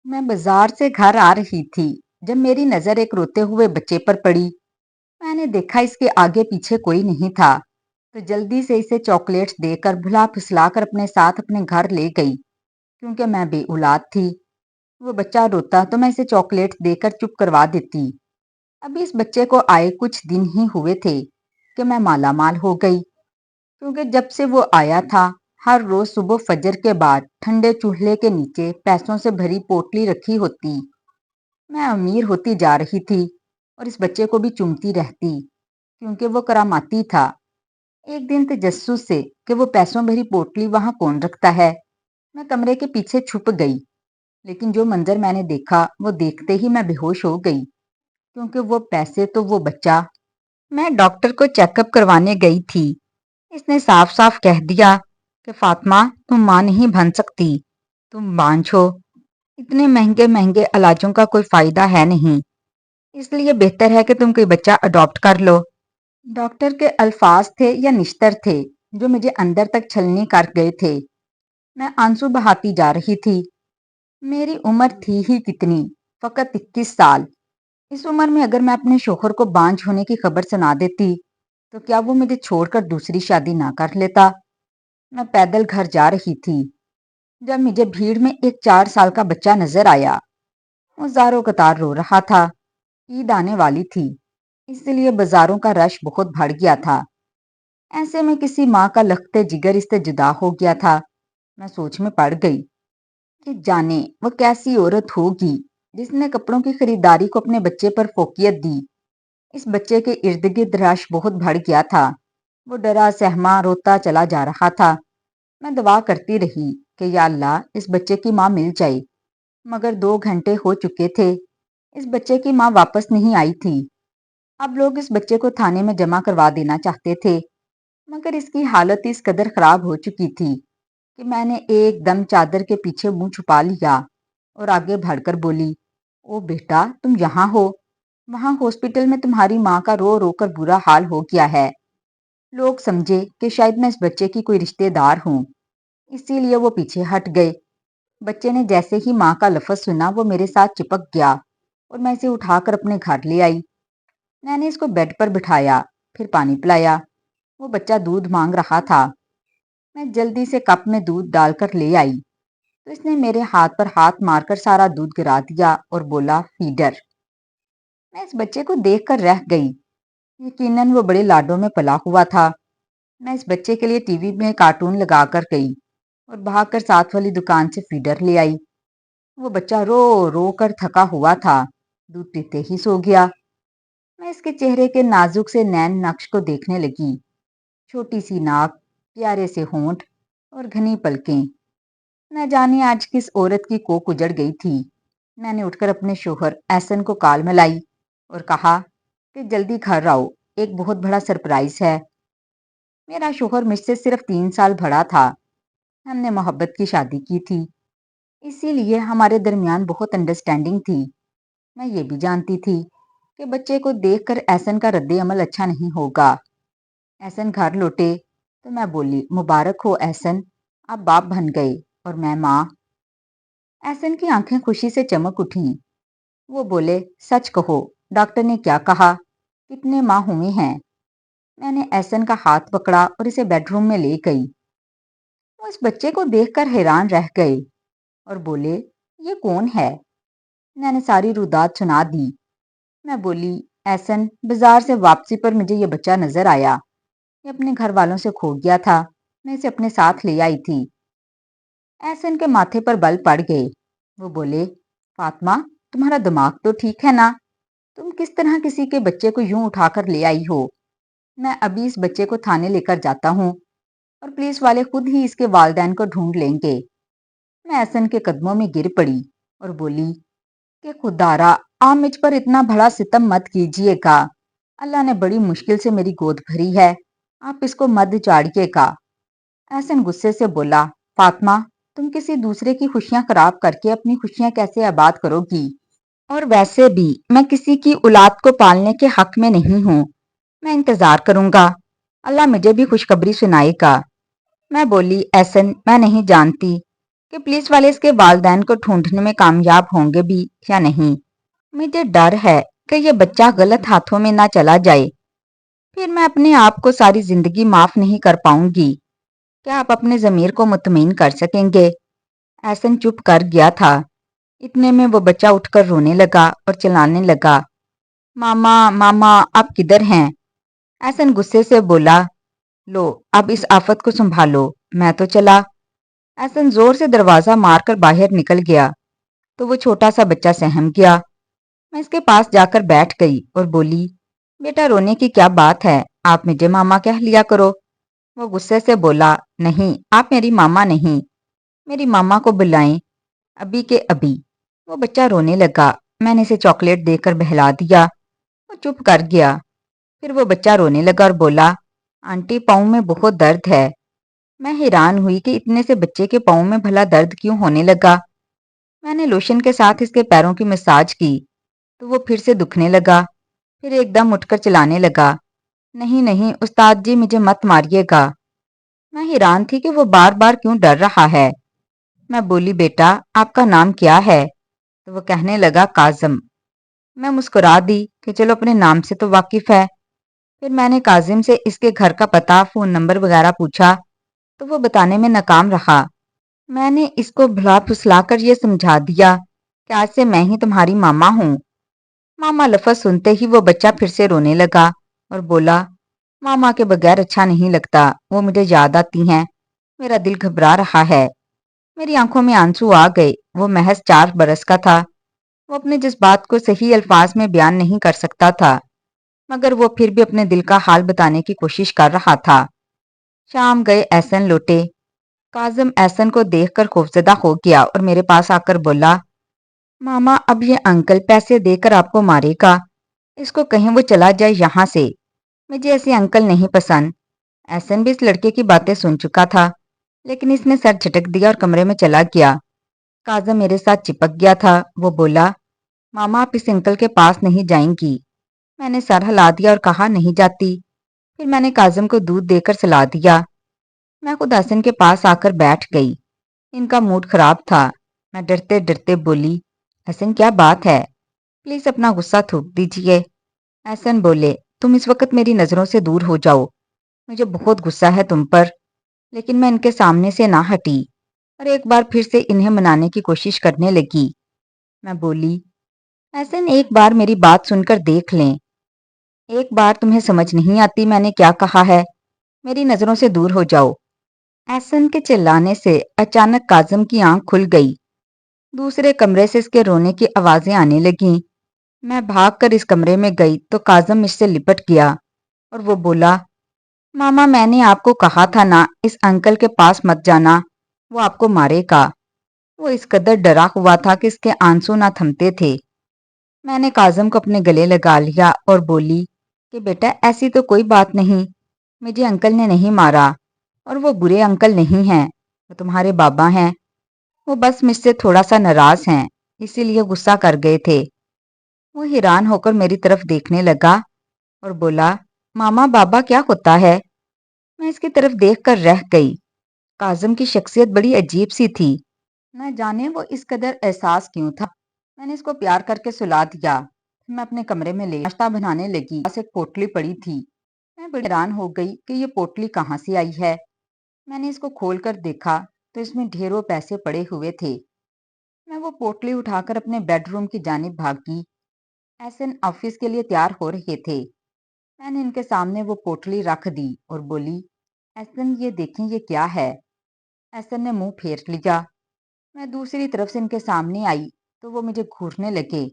मैं बाजार से घर आ रही थी जब मेरी नजर एक रोते हुए बच्चे पर पड़ी। मैंने देखा इसके आगे पीछे कोई नहीं था, तो जल्दी से इसे चॉकलेट्स देकर भुला फुसलाकर अपने साथ अपने घर ले गई, क्योंकि मैं बे औलाद थी। वो बच्चा रोता तो मैं इसे चॉकलेट्स देकर चुप करवा देती। अभी इस बच्चे को आए कुछ दिन ही हुए थे कि मैं माला माल हो गई, क्योंकि जब से वो आया था, हर रोज सुबह फजर के बाद ठंडे चूल्हे के नीचे पैसों से भरी पोटली रखी होती। मैं अमीर होती जा रही थी और इस बच्चे को भी चूमती रहती, क्योंकि वो करामाती था। एक दिन तजस्सुस से कि वो पैसों भरी पोटली वहां कौन रखता है, मैं कमरे के पीछे छुप गई। लेकिन जो मंजर मैंने देखा वो देखते ही मैं बेहोश हो गई, क्योंकि वो पैसे तो वो बच्चा। मैं डॉक्टर को चेकअप करवाने गई थी। इसने साफ साफ कह दिया कि फातिमा, तुम मां नहीं बन सकती, तुम बांझ हो। इतने महंगे महंगे इलाजों का कोई फायदा है नहीं, इसलिए बेहतर है कि तुम कोई बच्चा अडॉप्ट कर लो। डॉक्टर के अल्फाज थे या निश्तर थे जो मुझे अंदर तक छलनी कर गए थे। मैं आंसू बहाती जा रही थी। मेरी उम्र थी ही कितनी, फकत 21 साल। इस उम्र में अगर मैं अपने शोहर को बांझ होने की खबर सुना देती, तो क्या वो मुझे छोड़कर दूसरी शादी ना कर लेता। मैं पैदल घर जा रही थी जब मुझे भीड़ में एक 4 साल का बच्चा नजर आया। वो ज़ारो कतार रो रहा था। ईद आने वाली थी, इसलिए बाजारों का रश बहुत बढ़ गया था। ऐसे में किसी माँ का लखते जिगर इससे जुदा हो गया था। मैं सोच में पड़ गई कि जाने वो कैसी औरत होगी जिसने कपड़ों की खरीदारी को अपने बच्चे पर फोकियत दी। इस बच्चे के इर्द गिर्द रश बहुत बढ़ गया था। वो डरा सहमा रोता चला जा रहा था। मैं दुआ करती रही कि या अल्लाह इस बच्चे की माँ मिल जाए, मगर 2 घंटे हो चुके थे। इस बच्चे की माँ वापस नहीं आई थी। अब लोग इस बच्चे को थाने में जमा करवा देना चाहते थे, मगर इसकी हालत इस कदर खराब हो चुकी थी कि मैंने एकदम चादर के पीछे मुंह छुपा लिया और आगे बढ़कर बोली, ओ बेटा, तुम यहाँ हो। वहां हॉस्पिटल में तुम्हारी माँ का रो रो कर बुरा हाल हो गया है। लोग समझे कि शायद मैं इस बच्चे की कोई रिश्तेदार हूँ, इसीलिए वो पीछे हट गए। बच्चे ने जैसे ही माँ का लफ्ज सुना वो मेरे साथ चिपक गया और मैं इसे उठाकर अपने घर ले आई। मैंने इसको बेड पर बिठाया, फिर पानी पिलाया। वो बच्चा दूध मांग रहा था। मैं जल्दी से कप में दूध डालकर ले आई, तो इसने मेरे हाथ पर हाथ मारकर सारा दूध गिरा दिया और बोला, फीडर। मैं इस बच्चे को देखकर रह गई। यकीनन वो बड़े लाडों में पला हुआ था। मैं इस बच्चे के लिए टीवी में कार्टून लगाकर गई और भागकर साथ वाली दुकान से फीडर ले आई। वो बच्चा रो रो कर थका हुआ था, दूध पीते ही सो गया। मैं इसके चेहरे के नाजुक से नैन नक्श को देखने लगी। छोटी सी नाक, प्यारे से होंठ और घनी पलकें। न जाने आज किस औरत की कोख उजड़ गई थी। मैंने उठकर अपने शोहर एहसन को कॉल मिलाई और कहा कि जल्दी घर आओ, एक बहुत बड़ा सरप्राइज है। मेरा शोहर मुझसे सिर्फ 3 साल बड़ा था। हमने मोहब्बत की शादी की थी, इसीलिए हमारे दरमियान बहुत अंडरस्टैंडिंग थी। मैं ये भी जानती थी कि बच्चे को देखकर एहसन का रद्द अमल अच्छा नहीं होगा। एहसन घर लौटे तो मैं बोली, मुबारक हो एहसन, आप बाप बन गए और मैं माँ। एहसन की आंखें खुशी से चमक उठी। वो बोले, सच कहो, डॉक्टर ने क्या कहा, कितने माह हुए हैं। मैंने एहसन का हाथ पकड़ा और इसे बेडरूम में ले गई। वो इस बच्चे को देखकर हैरान रह गए और बोले, ये कौन है। मैंने सारी रुदात सुना दी। मैं बोली, एहसन, बाजार से वापसी पर मुझे ये बच्चा नजर आया। ये अपने घर वालों से खो गया था, मैं इसे अपने साथ ले आई थी। एहसन के माथे पर बल पड़ गए। वो बोले, फातिमा, तुम्हारा दिमाग तो ठीक है ना। तुम किस तरह किसी के बच्चे को यूं उठाकर ले आई हो। मैं अभी इस बच्चे को थाने लेकर जाता हूँ और पुलिस वाले खुद ही इसके वालिदैन को ढूंढ लेंगे। मैं एहसन के कदमों में गिर पड़ी और बोली कि खुदारा, आप मुझ पर इतना बड़ा सितम मत कीजिएगा। अल्लाह ने बड़ी मुश्किल से मेरी गोद भरी है, आप इसको मत जाड़िएगा। एहसन गुस्से से बोला, फातिमा, तुम किसी दूसरे की खुशियां खराब करके अपनी खुशियां कैसे आबाद करोगी। और वैसे भी मैं किसी की औलाद को पालने के हक में नहीं हूँ। मैं इंतजार करूंगा, अल्लाह मुझे भी खुशखबरी सुनाएगा। मैं बोली, एहसन, मैं नहीं जानती کہ پولیس والے اس کے والدین کو ڈھونڈنے میں کامیاب ہوں گے بھی یا نہیں۔ مجھے ڈر ہے کہ یہ بچہ غلط ہاتھوں میں نہ چلا جائے، پھر میں اپنے آپ کو ساری زندگی معاف نہیں کر پاؤں گی۔ کیا آپ اپنے ضمیر کو مطمئن کر سکیں گے؟ احسن چپ کر گیا تھا۔ اتنے میں وہ بچہ اٹھ کر رونے لگا اور چلانے لگا، ماما ماما آپ کدھر ہیں؟ احسن غصے سے بولا، لو اب اس آفت کو سنبھالو، میں تو چلا۔ احسن زور سے دروازہ مار کر باہر نکل گیا تو وہ چھوٹا سا بچہ سہم گیا۔ میں اس کے پاس جا کر بیٹھ گئی اور بولی، بیٹا رونے کی کیا بات ہے، آپ مجھے ماما کہہ لیا کرو۔ وہ غصے سے بولا، نہیں آپ میری ماما نہیں، میری ماما کو بلائیں ابھی کے ابھی۔ وہ بچہ رونے لگا، میں نے اسے چاکلیٹ دے کر بہلا دیا، وہ چپ کر گیا۔ پھر وہ بچہ رونے لگا اور بولا، آنٹی پاؤں میں بہت درد ہے۔ میں حیران ہوئی کہ اتنے سے بچے کے پاؤں میں بھلا درد کیوں ہونے لگا۔ میں نے لوشن کے ساتھ اس کے پیروں کی مساج کی تو وہ پھر سے دکھنے لگا، پھر ایک دم اٹھ کر چلانے لگا، نہیں نہیں استاد جی مجھے مت ماریے گا۔ میں حیران تھی کہ وہ بار بار کیوں ڈر رہا ہے۔ میں بولی، بیٹا آپ کا نام کیا ہے؟ تو وہ کہنے لگا، کاظم۔ میں مسکرا دی کہ چلو اپنے نام سے تو واقف ہے۔ پھر میں نے کاظم سے اس کے گھر کا پتہ، فون نمبر وغیرہ پوچھا تو وہ بتانے میں ناکام رہا۔ میں نے اس کو بھلا پھسلا کر یہ سمجھا دیا کہ آج سے میں ہی تمہاری ماما ہوں۔ ماما لفظ سنتے ہی وہ بچہ پھر سے رونے لگا اور بولا، ماما کے بغیر اچھا نہیں لگتا، وہ مجھے یاد آتی ہیں، میرا دل گھبرا رہا ہے۔ میری آنکھوں میں آنسو آ گئے۔ وہ محض 4 برس کا تھا۔ وہ اپنے جذبات کو صحیح الفاظ میں بیان نہیں کر سکتا تھا، مگر وہ پھر بھی اپنے دل کا حال بتانے کی کوشش کر رہا تھا۔ شام گئے، احسن لوٹے۔ کاظم احسن کو دیکھ کر خوفزدہ ہو گیا اور میرے پاس آ کر بولا، ماما اب یہ انکل پیسے دے کر آپ کو مارے گا، اس کو کہیں وہ چلا جائے یہاں سے، مجھے ایسے انکل نہیں پسند۔ احسن بھی اس لڑکے کی باتیں سن چکا تھا، لیکن اس نے سر جھٹک دیا اور کمرے میں چلا گیا۔ کاظم میرے ساتھ چپک گیا تھا۔ وہ بولا، ماما آپ اس انکل کے پاس نہیں جائیں گی۔ میں نے سر ہلا دیا اور کہا، نہیں جاتی۔ پھر میں نے کاظم کو دودھ دے کر سلا دیا۔ میں خود احسن کے پاس آ کر بیٹھ گئی۔ ان کا موڈ خراب تھا۔ میں ڈرتے ڈرتے بولی، احسن کیا بات ہے؟ پلیز اپنا غصہ تھوک دیجیے۔ احسن بولے، تم اس وقت میری نظروں سے دور ہو جاؤ، مجھے بہت غصہ ہے تم پر۔ لیکن میں ان کے سامنے سے نہ ہٹی اور ایک بار پھر سے انہیں منانے کی کوشش کرنے لگی۔ میں بولی، احسن ایک بار میری بات سن کر دیکھ لیں، ایک بار تمہیں سمجھ نہیں آتی میں نے کیا کہا ہے؟ میری نظروں سے دور ہو جاؤ۔ احسن کے چلانے سے اچانک کاظم کی آنکھ کھل گئی۔ دوسرے کمرے سے اس کے رونے کی آوازیں آنے لگیں۔ میں بھاگ کر اس کمرے میں گئی تو کاظم مجھ سے لپٹ گیا اور وہ بولا، ماما میں نے آپ کو کہا تھا نا اس انکل کے پاس مت جانا، وہ آپ کو مارے گا۔ وہ اس قدر ڈرا ہوا تھا کہ اس کے آنسو نہ تھمتے تھے۔ میں نے کاظم کو اپنے گلے لگا لیا اور بولی کہ بیٹا ایسی تو کوئی بات نہیں، مجھے انکل نے نہیں مارا اور وہ برے انکل نہیں ہیں، وہ تمہارے بابا ہیں، وہ بس مجھ سے تھوڑا سا ناراض ہیں، اسی لیے غصہ کر گئے تھے۔ وہ حیران ہو کر میری طرف دیکھنے لگا اور بولا، ماما بابا کیا ہوتا ہے؟ میں اس کی طرف دیکھ کر رہ گئی۔ کاظم کی شخصیت بڑی عجیب سی تھی، نہ جانے وہ اس قدر احساس کیوں تھا۔ میں نے اس کو پیار کر کے سلا دیا۔ پھر میں اپنے کمرے میں لے ناشتہ بنانے لگی۔ پاس ایک پوٹلی پڑی تھی۔ میں بڑی حیران ہو گئی کہ یہ پوٹلی کہاں سے آئی ہے۔ میں نے اس کو کھول کر دیکھا تو اس میں ڈھیروں پیسے پڑے ہوئے تھے۔ میں وہ پوٹلی اٹھا کر اپنے بیڈ روم کی جانب بھاگی۔ احسن آفس کے لیے تیار ہو رہے تھے۔ میں نے ان کے سامنے وہ پوٹلی رکھ دی اور بولی، احسن یہ دیکھیں یہ کیا ہے؟ احسن نے منہ پھیر لیا۔ میں دوسری طرف سے ان کے سامنے آئی تو وہ مجھے گھورنے لگے۔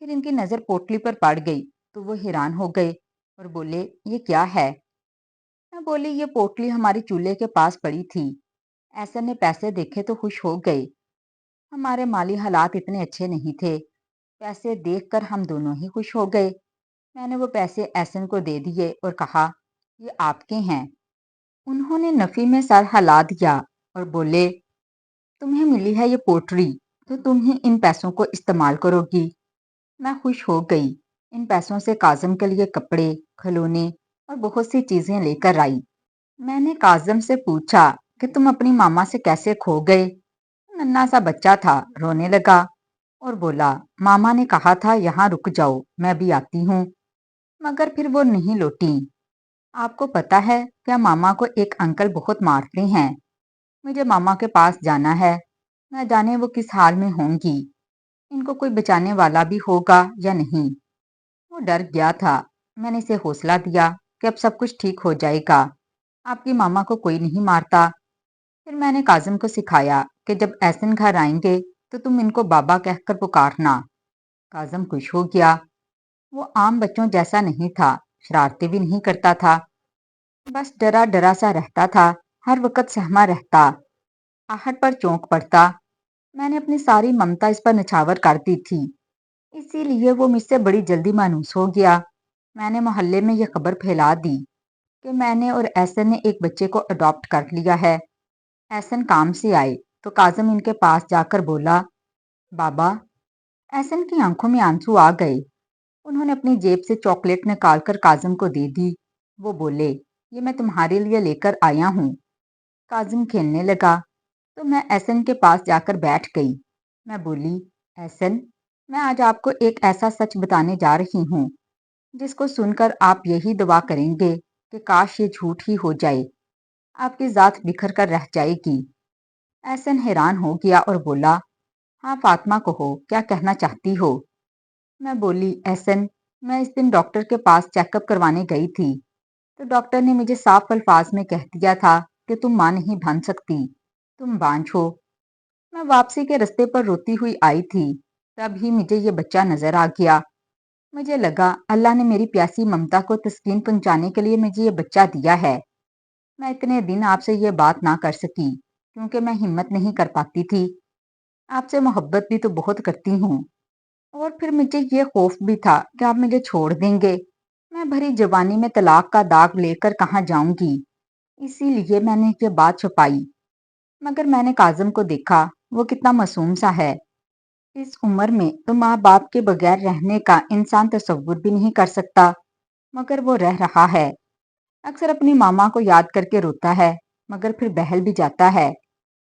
پھر ان کی نظر پوٹلی پر پڑ گئی تو وہ حیران ہو گئے اور بولے، یہ کیا ہے؟ میں بولی، یہ پوٹلی ہماری چولہے کے پاس پڑی تھی۔ احسن نے پیسے دیکھے تو خوش ہو گئے۔ ہمارے مالی حالات اتنے اچھے نہیں تھے، پیسے دیکھ کر ہم دونوں ہی خوش ہو گئے۔ میں نے وہ پیسے احسن کو دے دیے اور کہا، یہ آپ کے ہیں۔ انہوں نے نفی میں سر ہلا دیا اور بولے، تمہیں ملی ہے یہ پوٹلی تو تم ہی ان پیسوں کو استعمال کرو گی۔ میں خوش ہو گئی۔ ان پیسوں سے کاظم کے لیے کپڑے، کھلونے اور بہت سی چیزیں لے کر آئی۔ میں نے کاظم سے پوچھا کہ تم اپنی ماما سے کیسے کھو گئے؟ नन्हा सा बच्चा था, रोने लगा और बोला, मामा ने कहा था यहाँ रुक जाओ, मैं भी आती हूँ। मगर फिर वो नहीं लौटी। आपको पता है क्या, मामा को एक अंकल बहुत मारते हैं। मुझे मामा के पास जाना है, न जाने वो किस हाल में होंगी। इनको कोई बचाने वाला भी होगा या नहीं। वो डर गया था। मैंने इसे हौसला दिया कि अब सब कुछ ठीक हो जाएगा, आपकी मामा को कोई नहीं मारता। फिर मैंने काजिम को सिखाया कि जब एहसन घर आएंगे तो तुम इनको बाबा कहकर पुकारना। काजिम खुश हो गया। वो आम बच्चों जैसा नहीं था, शरारतें भी नहीं करता था, बस डरा डरा सा रहता था, हर वक्त सहमा रहता, आहट पर चौंक पड़ता। मैंने अपनी सारी ममता इस पर निछावर कर दी थी, इसीलिए वो मुझसे बड़ी जल्दी मायूस हो गया। मैंने मोहल्ले में यह खबर फैला दी कि मैंने और एहसन ने एक बच्चे को अडॉप्ट कर लिया है। एहसन काम से आए तो काजिम इनके पास जाकर बोला, बाबा। एहसन की आंखों में आंसू आ गए। उन्होंने अपनी जेब से चॉकलेट निकालकर काजिम को दे दी। वो बोले, ये मैं तुम्हारे लिए लेकर आया हूँ। काजिम खेलने लगा तो मैं एहसन के पास जाकर बैठ गई। मैं बोली, एहसन, मैं आज आपको एक ऐसा सच बताने जा रही हूँ जिसको सुनकर आप यही दुआ करेंगे कि काश ये झूठ ही हो जाए, आपकी जात बिखर कर रह जाएगी। एहसन हैरान हो गया और बोला, हाँ फातिमा, कहो क्या कहना चाहती हो। मैं बोली, एहसन, मैं इस दिन डॉक्टर के पास चेकअप करवाने गई थी तो डॉक्टर ने मुझे साफ अल्फाज में कह दिया था कि तुम मां नहीं बन सकती, तुम बांझ हो। मैं वापसी के रास्ते पर रोती हुई आई थी, तभी मुझे ये बच्चा नजर आ गया। मुझे लगा अल्लाह ने मेरी प्यासी ममता को तस्कीन पहुंचाने के लिए मुझे ये बच्चा दिया है। मैं इतने दिन आपसे ये बात ना कर सकी क्योंकि मैं हिम्मत नहीं कर पाती थी। आपसे मोहब्बत भी तो बहुत करती हूँ, और फिर मुझे ये खौफ भी था कि आप मुझे छोड़ देंगे। मैं भरी जवानी में तलाक का दाग लेकर कहाँ जाऊंगी, इसीलिए मैंने ये बात छुपाई। मगर मैंने काजिम को देखा, वो कितना मासूम सा है। इस उम्र में तो माँ बाप के बगैर रहने का इंसान तसव्वुर भी नहीं कर सकता, मगर वो रह रहा है। अक्सर अपनी मामा को याद करके रोता है, मगर फिर बहल भी जाता है।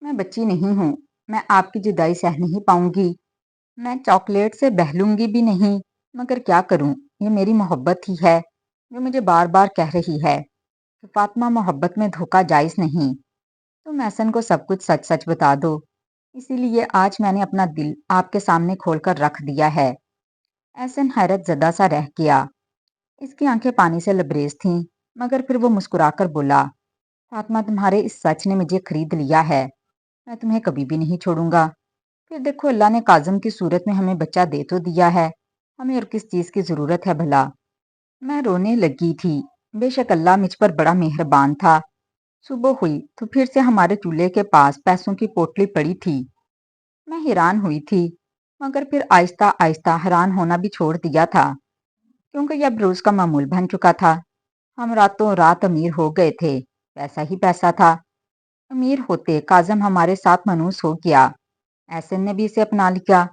मैं बच्ची नहीं हूँ, मैं आपकी जुदाई सह नहीं पाऊंगी। मैं चॉकलेट से बहलूंगी भी नहीं, मगर क्या करूं, ये मेरी मोहब्बत ही है जो मुझे बार बार कह रही है कि फातिमा, मोहब्बत में धोखा जायज नहीं। तुम एहसन को सब कुछ सच सच बता दो। इसीलिए आज मैंने अपना दिल आपके सामने खोलकर रख दिया है। एहसन हैरत जदा सा रह गया। इसकी आंखें पानी से लबरेज थीं, मगर फिर वो मुस्कुराकर बोला, फातिमा, तुम्हारे इस सच ने मुझे खरीद लिया है। मैं तुम्हें कभी भी नहीं छोड़ूंगा। फिर देखो, अल्लाह ने काजिम की सूरत में हमें बच्चा दे तो दिया है, हमें और किस चीज की जरूरत है भला। मैं रोने लगी थी। बेशक अल्लाह मुझ पर बड़ा मेहरबान था। सुबह हुई तो फिर से हमारे चूल्हे के पास पैसों की पोटली पड़ी थी। मैं हैरान हुई थी, मगर फिर आहिस्ता आहिस्ता हैरान होना भी छोड़ दिया था, क्योंकि अब रोज का मामूल बन चुका था। हम रातों रात अमीर हो गए थे, पैसा ही पैसा था। अमीर होते काजिम हमारे साथ मनूस हो गया। एहसन ने भी इसे अपना लिया।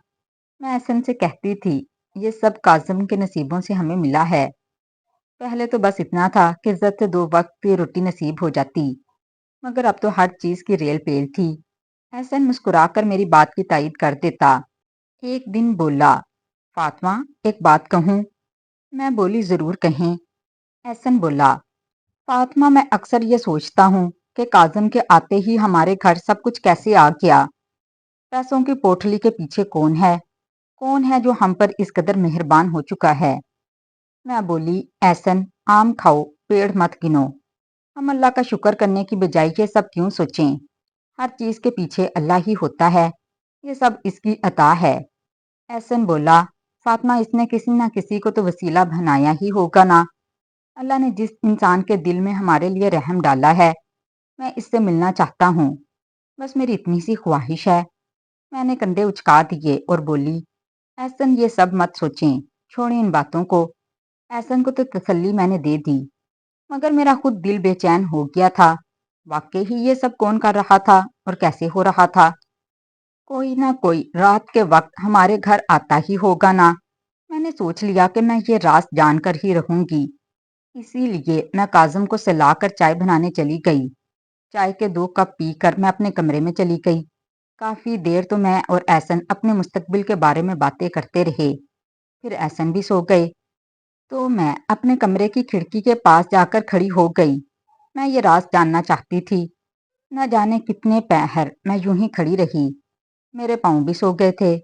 मैं एहसन से कहती थी, ये सब काजिम के नसीबों से हमें मिला है। पहले तो बस इतना था कि इज्जत से दो वक्त की रोटी नसीब हो जाती, मगर अब तो हर चीज की रेल पेल थी। एहसन मुस्कुराकर मेरी बात की तायीद कर देता। एक दिन बोला, फातिमा, एक बात कहूँ। मैं बोली, जरूर कहें। एहसन बोला, फातिमा, मैं अक्सर ये सोचता हूँ कि काजिम के आते ही हमारे घर सब कुछ कैसे आ गया। पैसों की पोटली के पीछे कौन है? कौन है जो हम पर इस कदर मेहरबान हो चुका है? मैं बोली, एहसन, आम खाओ, पेड़ मत गिनो। हम अल्लाह का शुक्र करने की बजाय ये सब क्यों सोचें? हर चीज के पीछे अल्लाह ही होता है, ये सब इसकी अता है। एहसन बोला, फातिमा, इसने किसी ना किसी को तो वसीला बनाया ही होगा ना। अल्लाह ने जिस इंसान के दिल में हमारे लिए रहम डाला है, मैं इससे मिलना चाहता हूँ। बस मेरी इतनी सी ख्वाहिश है। मैंने कंधे उचका दिए और बोली, एहसन, ये सब मत सोचें, छोड़ें इन बातों को। एहसन को तो तसल्ली मैंने दे दी, मगर मेरा खुद दिल बेचैन हो गया था। वाकई ही ये सब कौन कर रहा था और कैसे हो रहा था? कोई ना कोई रात के वक्त हमारे घर आता ही होगा ना। मैंने सोच लिया कि मैं ये राज जानकर ही रहूंगी। इसीलिए मैं काजिम को सहलाकर चाय बनाने चली गई। चाय के 2 कप पीकर मैं अपने कमरे में चली गई। काफी देर तो मैं और एहसन अपने मुस्तकबिल के बारे में बातें करते रहे। फिर एहसन भी सो गए तो मैं अपने कमरे की खिड़की के पास जाकर खड़ी हो गई। मैं ये राज जानना चाहती थी। न जाने कितने पहर मैं यूं ही खड़ी रही। मेरे पाँव भी सो गए थे।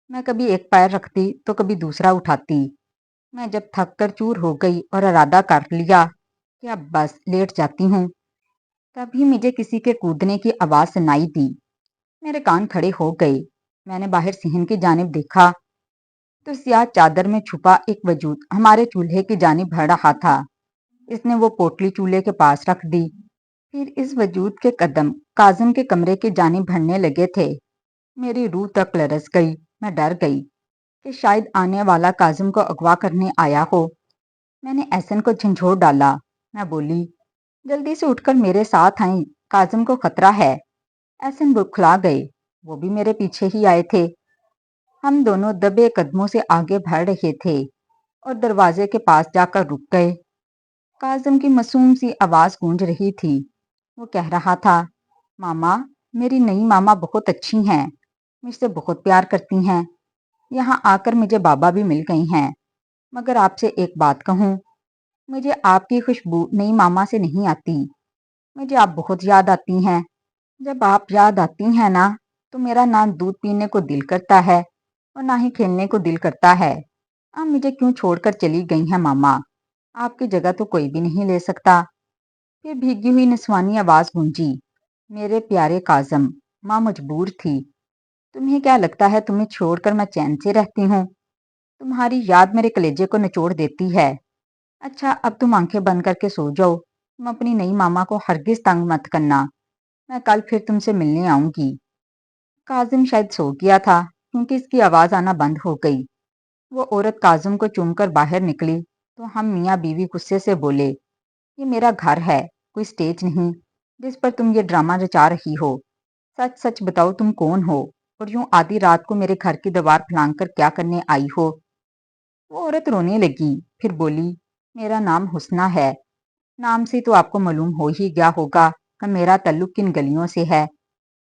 मैं कभी एक पैर रखती तो कभी दूसरा उठाती। मैं जब थक कर चूर हो गई और इरादा कर लिया कि अब बस लेट जाती हूँ, तभी मुझे किसी के कूदने की आवाज सुनाई दी। मेरे कान खड़े हो गए। मैंने बाहर सिहन की जानिब देखा तो स्याह चादर में छुपा एक वजूद हमारे चूल्हे की जानिब बढ़ रहा था। इसने वो पोटली चूल्हे के पास रख दी। फिर इस वजूद के कदम काजिम के कमरे की जानिब बढ़ने लगे थे। मेरी रूह तक लरस गई। मैं डर गई कि शायद आने वाला काजिम को अगवा करने आया हो। मैंने एहसन को झंझोड़ डाला। मैं बोली, जल्दी से उठकर मेरे साथ आए, काजिम को खतरा है। एहसन बुखला गए। वो भी मेरे पीछे ही आए थे। हम दोनों दबे कदमों से आगे बढ़ रहे थे और दरवाजे के पास जाकर रुक गए। काजिम की मासूम सी आवाज गूंज रही थी। वो कह रहा था, मामा, मेरी नई मामा बहुत अच्छी हैं, मुझसे बहुत प्यार करती हैं। यहाँ आकर मुझे बाबा भी मिल गई हैं। मगर आपसे एक बात कहूँ, मुझे आपकी खुशबू नई मामा से नहीं आती। मुझे आप बहुत याद आती हैं। जब आप याद आती हैं ना, तो मेरा ना दूध पीने को दिल करता है और ना ही खेलने को दिल करता है। आप मुझे क्यों छोड़कर चली गई हैं मामा? आपकी जगह तो कोई भी नहीं ले सकता। फिर भीगी हुई निस्वानी आवाज गूंजी, मेरे प्यारे काजम, माँ मजबूर थी। तुम्हें क्या लगता है तुम्हें छोड़कर मैं चैन से रहती हूँ? तुम्हारी याद मेरे कलेजे को निचोड़ देती है। अच्छा, अब तुम आंखें बंद करके सो जाओ। तुम अपनी नई मामा को हरगिज तंग मत करना। मैं कल फिर तुमसे मिलने आऊंगी। काजिम शायद सो गया था क्योंकि इसकी आवाज आना बंद हो गई। वो औरत काजिम को चूमकर बाहर निकली तो हम मियाँ बीवी गुस्से से बोले, ये मेरा घर है, कोई स्टेज नहीं जिस पर तुम ये ड्रामा रचा रही हो। सच सच बताओ, तुम कौन हो और यूं आधी रात को मेरे घर की दीवार फलांग कर क्या करने आई हो? वो औरत रोने लगी। फिर बोली, मेरा नाम हुस्ना है। नाम से तो आपको मालूम हो ही गया होगा कि मेरा ताल्लुक किन गलियों से है।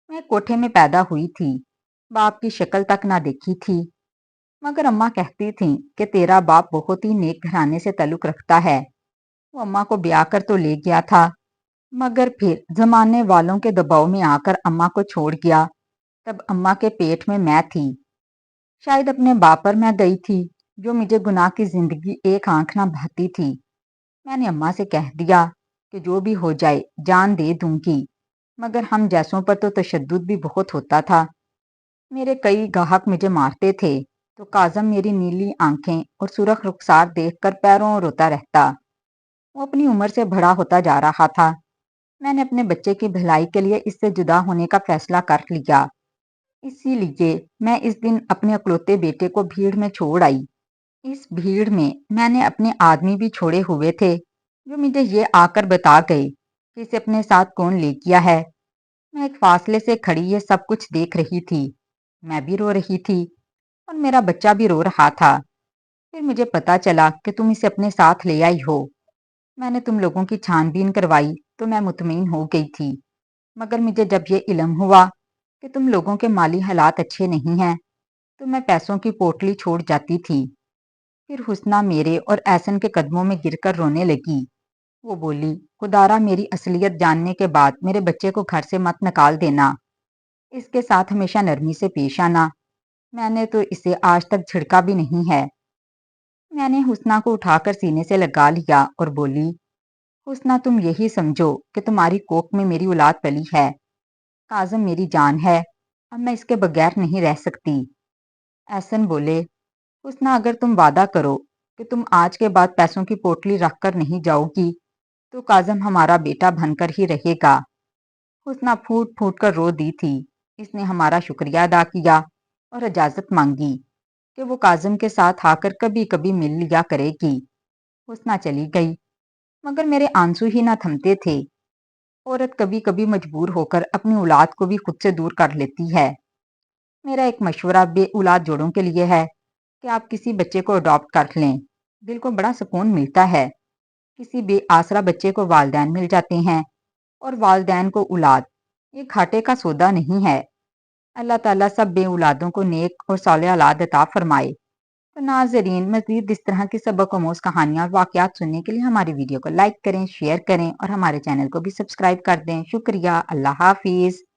मैं कोठे में पैदा हुई थी, बाप की शक्ल तक ना देखी थी। मगर अम्मा कहती थी कि तेरा बाप बहुत ही नेक घराने से ताल्लुक रखता है। वो अम्मा को ब्याह कर तो ले गया था, मगर फिर जमाने वालों के दबाव में आकर अम्मा को छोड़ गया। तब अम्मा के पेट में मैं थी। शायद अपने बाप पर मैं गई थी, जो मुझे गुनाह की जिंदगी एक आंख ना बहाती थी। मैंने अम्मा से कह दिया कि जो भी हो जाए जान दे दूंगी, मगर हम जैसों पर तो तशद्दुद भी बहुत होता था। मेरे कई गाहक मुझे मारते थे तो काजम मेरी नीली आंखें और सुरख रुखसार देखकर पैरों रोता रहता। वो अपनी उम्र से बड़ा होता जा रहा था। मैंने अपने बच्चे की भलाई के लिए इससे जुदा होने का फैसला कर लिया। इसीलिए मैं इस दिन अपने अकलौते बेटे को भीड़ में छोड़ आई। इस भीड़ में मैंने अपने आदमी भी छोड़े हुए थे, जो मुझे ये आकर बता गए कि इसे अपने साथ कौन ले गया है। मैं एक फासले से खड़ी ये सब कुछ देख रही थी। मैं भी रो रही थी और मेरा बच्चा भी रो रहा था। फिर मुझे पता चला कि तुम इसे अपने साथ ले आई हो। मैंने तुम लोगों की छानबीन करवाई तो मैं मुतमईन हो गई थी। मगर मुझे जब ये इल्म हुआ कि तुम लोगों के माली हालात अच्छे नहीं हैं, तो मैं पैसों की पोटली छोड़ जाती थी। फिर हुस्ना मेरे और एहसन के कदमों में गिरकर रोने लगी। वो बोली, खुदारा मेरी असलियत जानने के बाद मेरे बच्चे को घर से मत निकाल देना। इसके साथ हमेशा नरमी से पेश आना। मैंने तो इसे आज तक झिड़का भी नहीं है। मैंने हुस्ना को उठाकर सीने से लगा लिया और बोली, हुस्ना, तुम यही समझो कि तुम्हारी कोख में मेरी औलाद पली है। काजम मेरी जान है। अब मैं इसके बगैर नहीं रह सकती। एहसन बोले, हुस्ना, अगर तुम वादा करो कि तुम आज के बाद पैसों की पोटली रख कर नहीं जाओगी, तो काजम हमारा बेटा बनकर ही रहेगा। हुस्ना फूट फूट कर रो दी थी। इसने हमारा शुक्रिया अदा किया और इजाजत मांगी कि वो काजम के साथ आकर कभी कभी मिल लिया करेगी। हुस्ना चली गई, मगर मेरे आंसू ही ना थमते थे। औरत कभी कभी मजबूर होकर अपनी औलाद को भी खुद से दूर कर लेती है। मेरा एक मशवरा बे औलाद जोड़ों के लिए है कि आप किसी बच्चे को अडॉप्ट कर लें। दिल को बड़ा सुकून मिलता है। किसी बेआसरा बच्चे को वालदैन मिल जाते हैं और वालदैन को औलाद। ये घाटे का सौदा नहीं है। اللہ تعالیٰ سب بے اولادوں کو نیک اور صالح اولاد عطا فرمائے۔ تو ناظرین، مزید اس طرح کی سبق آموز کہانیاں اور واقعات سننے کے لیے ہماری ویڈیو کو لائک کریں، شیئر کریں اور ہمارے چینل کو بھی سبسکرائب کر دیں۔ شکریہ، اللہ حافظ۔